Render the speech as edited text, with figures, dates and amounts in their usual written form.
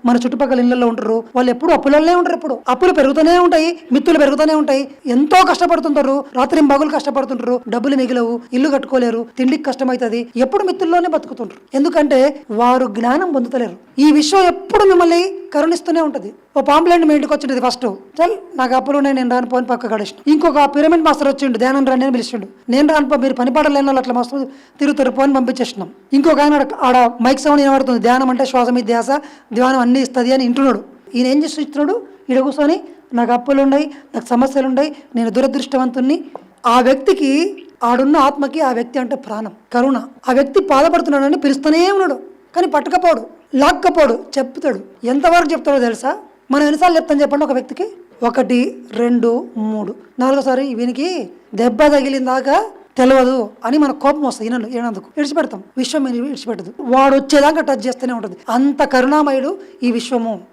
మన చుట్టుపక్కల ఇళ్లలో ఉంటారు, వాళ్ళు ఎప్పుడు అప్పులనే ఉంటారు. ఎప్పుడు అప్పులు పెరుగుతూనే ఉంటాయి, మిత్తులు పెరుగుతూనే ఉంటాయి. ఎంతో కష్టపడుతుంటారు, రాత్రి పగులు కష్టపడుతుంటారు, డబ్బులు మిగిలవు, ఇల్లు కట్టుకోలేరు, తిండికి కష్టమవుతుంది, ఎప్పుడు మిత్తుల్లోనే బతుకుతుంటారు. ఎందుకంటే వారు జ్ఞానం పొందుతలేరు. ఈ విషయం ఎప్పుడు మిమ్మల్ని కరుణిస్తూనే ఉంటది. ఓ పాంప్లెంట్ మీ ఇంటికి వచ్చింది, ఫస్ట్ చల్ నాకు అప్పులు ఉన్నాయి నేను రాను పోని పక్క గడిచిన. ఇంకొక పిరమిడ్ మాస్టర్ వచ్చిండు, ధ్యానం రాని అని పిలిచిండు, నేను రాను మీరు పని పడలేని వాళ్ళు అట్లా మస్తు తిరుగుతారు పోని పంపించేసినాం. ఇంకొక ఆయన ఆడ మైక్ సౌండ్ వినబడుతుంది, ధ్యానం అంటే శ్వాస మీద ధ్యాస, ధ్యానం అన్ని ఇస్తుంది అని వింటున్నాడు. ఈయన ఏం చేసి ఇస్తున్నాడు, ఈడ కూర్చొని నాకు అప్పులు ఉన్నాయి, నాకు సమస్యలు ఉన్నాయి, నేను దురదృష్టవంతుణ్ణి. ఆ వ్యక్తికి ఆడున్న ఆత్మకి ఆ వ్యక్తి అంటే ప్రాణం, కరుణ. ఆ వ్యక్తి బాధపడుతున్నాడని పిలుస్తూనే ఉన్నాడు, కానీ పట్టుకపోడు, లాక్కపోడు, చెప్తాడు. ఎంతవరకు చెప్తాడో తెలుసా? మనం ఎన్నిసార్లు చెప్తాను చెప్పండి ఒక వ్యక్తికి? 1, 2, 3, 4సారి వీనికి దెబ్బ తగిలిందాకా తెలియదు అని మన కోపం వస్తుంది. ఈయనందుకు విడిచిపెడతాం, విశ్వం విడిచిపెట్టదు. వాడు వచ్చేదాకా టచ్ చేస్తూనే ఉంటుంది. అంత కరుణామయుడు ఈ విశ్వము.